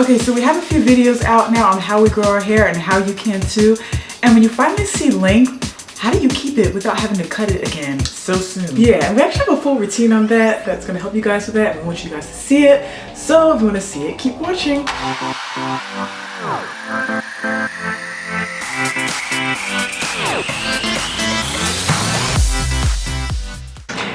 Okay, so we have a few videos out now on how we grow our hair and how you can too. And when you finally see length, how do you keep it without having to cut it again so soon? Yeah, and we actually have a full routine on that that's going to help you guys with that. And we want you guys to see it. So if you want to see it, keep watching.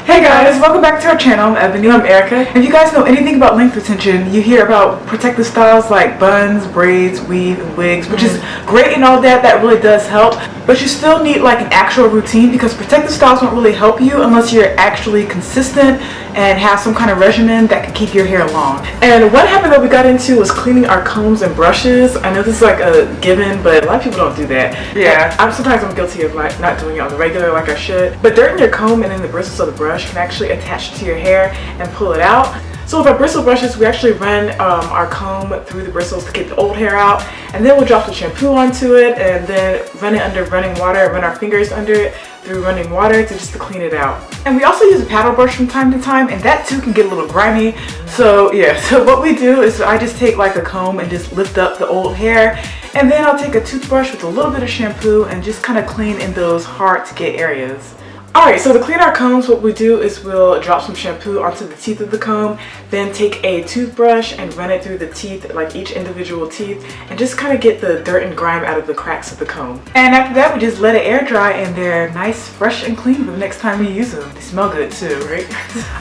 Hey guys, welcome back to our channel. I'm Ebony. I'm Erica. If you guys know anything about length retention, you hear about protective styles like buns, braids, weave, and wigs, which is great and all that. That really does help. But you still need like an actual routine because protective styles won't really help you unless you're actually consistent and have some kind of regimen that can keep your hair long. And one habit that we got into was cleaning our combs and brushes. I know this is like a given, but a lot of people don't do that. Yeah, sometimes I'm guilty of like not doing it on the regular like I should. But dirt in your comb and in the bristles of the brush can actually attach to your hair and pull it out. So with our bristle brushes, we actually run our comb through the bristles to get the old hair out, and then we'll drop the shampoo onto it and then run it under running water and run our fingers under it through running water to clean it out. And we also use a paddle brush from time to time, and that too can get a little grimy. So yeah, so what we do is I just take like a comb and just lift up the old hair, and then I'll take a toothbrush with a little bit of shampoo and just kind of clean in those hard to get areas. Alright, so to clean our combs, what we do is we'll drop some shampoo onto the teeth of the comb, then take a toothbrush and run it through the teeth, like each individual teeth, and just kind of get the dirt and grime out of the cracks of the comb. And after that, we just let it air dry and they're nice, fresh, and clean for the next time we use them. They smell good too, right?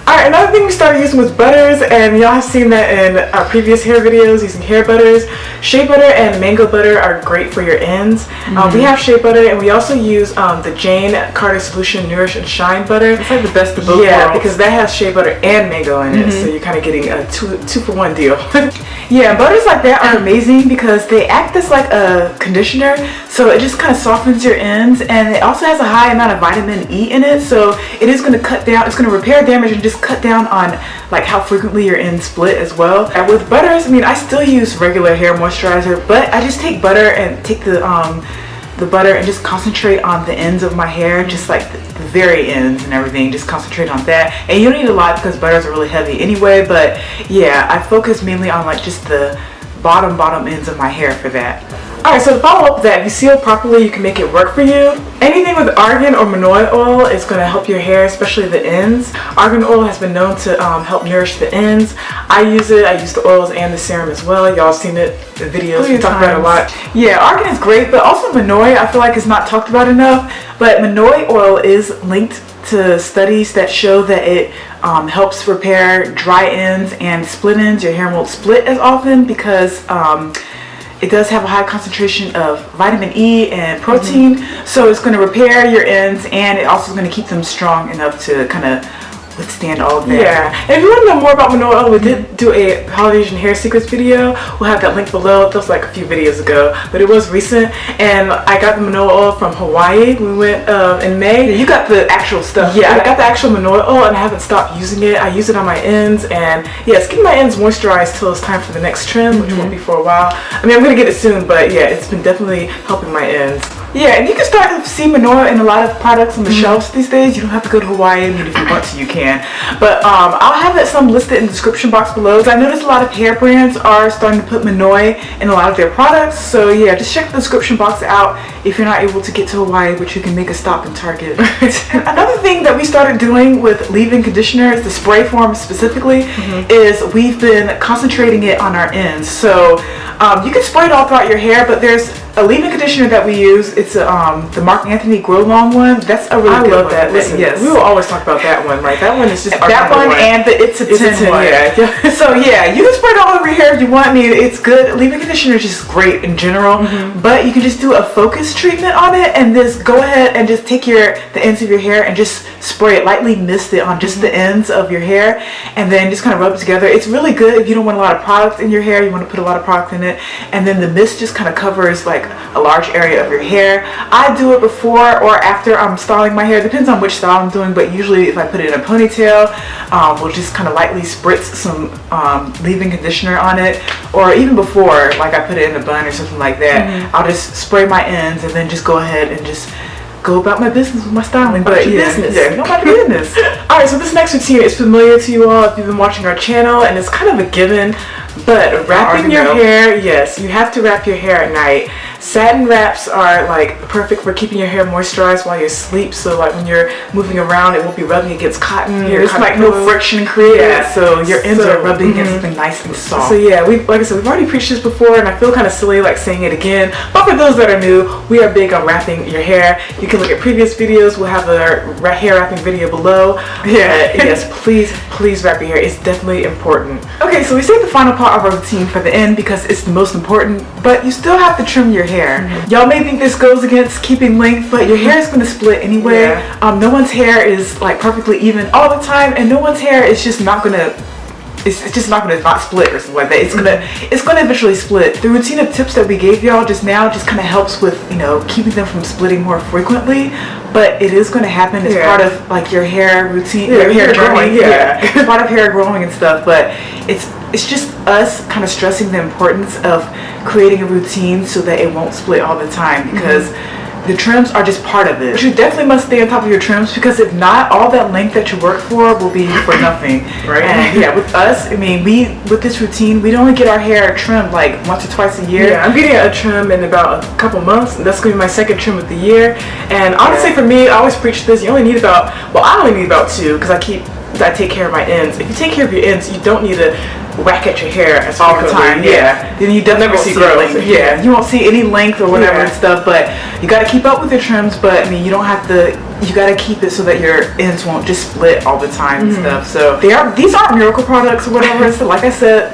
Alright, another thing we started using was butters, and y'all have seen that in our previous hair videos using hair butters. Shea butter and mango butter are great for your ends. We have shea butter, and we also use the Jane Carter Solution Nourish and Shine butter. It's like the best of both worlds. Because that has shea butter and mango in it, so you're kind of getting a two-for-one deal. Yeah, butters like that are amazing because they act as like a conditioner, so it just kind of softens your ends, and it also has a high amount of vitamin E in it, so it is going to cut down, it's going to repair damage and just cut down on like how frequently your ends split as well. And with butters, I mean, I still use regular hair moisturizer, but I just take butter and take the butter and just concentrate on the ends of my hair, just like the very ends and everything, just concentrate on that. And you don't need a lot because butters are really heavy anyway, but yeah, I focus mainly on like just the bottom ends of my hair for that. Alright, so to follow up with that, if you seal properly, you can make it work for you. Anything with argan or Monoi oil is going to help your hair, especially the ends. Argan oil has been known to help nourish the ends. I use it. I use the oils and the serum as well. Y'all seen it in videos. We talk about it a lot. Yeah, argan is great, but also Monoi I feel like is not talked about enough. But Monoi oil is linked to studies that show that it helps repair dry ends and split ends. Your hair won't split as often because it does have a high concentration of vitamin E and protein, so it's going to repair your ends, and it also is going to keep them strong enough to kind of withstand all of that. Yeah, and if you want to know more about Monoi oil, we did do a Polynesian hair secrets video. We'll have that link below. That was like a few videos ago, but it was recent, and I got the Monoi oil from Hawaii. We went in May. Yeah, you got the actual stuff. Yeah, I got the actual Monoi oil, and I haven't stopped using it. I use it on my ends, and yeah, it's keeping my ends moisturized till it's time for the next trim, which won't be for a while. I mean, I'm gonna get it soon, but yeah, it's been definitely helping my ends. Yeah, and you can start to see Monoi in a lot of products on the shelves these days. You don't have to go to Hawaii. I mean, if you want to, you can. But I'll have some listed in the description box below. I noticed a lot of hair brands are starting to put Monoi in a lot of their products. So yeah, just check the description box out if you're not able to get to Hawaii, but you can make a stop in Target. Another thing that we started doing with leave-in conditioner, the spray form specifically, is we've been concentrating it on our ends. So you can spray it all throughout your hair, but there's a leave-in conditioner that we use. It's the Marc Anthony Grow Long one. That's a really good one. I love that. Listen, yes, we will always talk about that one, right? That one is just that one and the It's a 10 one. Yeah. So yeah, you can spray it all over your hair if you want. I mean, it's good. Leave-in conditioner is just great in general, but you can just do a focus treatment on it and just go ahead and just take the ends of your hair and just spray it, lightly mist it on just the ends of your hair, and then just kind of rub it together. It's really good if you don't want a lot of product in your hair. You want to put a lot of product in it, and then the mist just kind of covers like a large area of your hair. I do it before or after I'm styling my hair. Depends on which style I'm doing, but usually if I put it in a ponytail, we'll just kind of lightly spritz some leave-in conditioner on it, or even before, like I put it in a bun or something like that. I'll just spray my ends and then just go ahead and just go about my business with my styling. But yeah, go about your business. Alright, so this next routine is familiar to you all if you've been watching our channel, and it's kind of a given, But wrapping your hair, yes, you have to wrap your hair at night. Satin wraps are like perfect for keeping your hair moisturized while you sleep. So like when you're moving around, it won't be rubbing against cotton. There's like no friction created, so your ends are rubbing against something nice and soft. So yeah, like I said, we've already preached this before, and I feel kind of silly like saying it again. But for those that are new, we are big on wrapping your hair. You can look at previous videos. We'll have a hair wrapping video below. Yeah, yes, please wrap your hair. It's definitely important. Okay, so we saved the final part of our routine for the end because it's the most important. But you still have to trim your hair. Y'all may think this goes against keeping length, but your hair is going to split anyway. No one's hair is like perfectly even all the time, and no one's hair is just not going to it's just not going to not split or something like that. It's gonna eventually split. The routine of tips that we gave y'all just now just kind of helps with, you know, keeping them from splitting more frequently, but it is going to happen. It's part of like your hair routine, your hair growing. It's part of hair growing and stuff, but it's just us kind of stressing the importance of creating a routine so that it won't split all the time, because the trims are just part of it. But you definitely must stay on top of your trims, because if not, all that length that you work for will be for nothing. Right? And yeah, with us, I mean, with this routine, we'd only get our hair trimmed like once or twice a year. Yeah, I'm getting a trim in about a couple months, and that's going to be my second trim of the year. And honestly, for me, I always preach this, you only need about, I only need about 2, because I take care of my ends. If you take care of your ends, you don't need to whack at your hair all the time. Then you never see growth. You won't see any length or whatever and stuff, but you got to keep up with your trims. But I mean, you don't have to, you got to keep it so that your ends won't just split all the time and stuff. So these aren't miracle products or whatever. So like I said,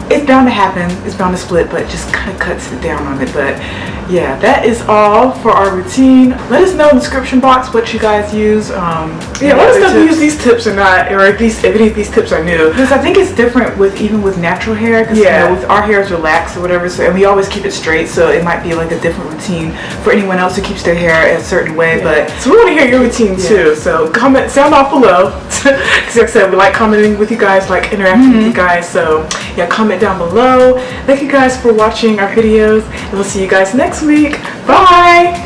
it's bound to happen, it's bound to split, but it just kind of cuts it down on it. But yeah, that is all for our routine. Let us know in the description box what you guys use. Let us know if you use these tips or not, or if any of these tips are new. Because I think it's different even with natural hair. Because you know, with our hair is relaxed or whatever, so, and we always keep it straight, so it might be like a different routine for anyone else who keeps their hair a certain way. But so we want to hear your routine too. So sound off below. Because like I said, we like commenting with you guys, like interacting with you guys. So yeah, comment down below. Thank you guys for watching our videos, and we'll see you guys next week. Bye.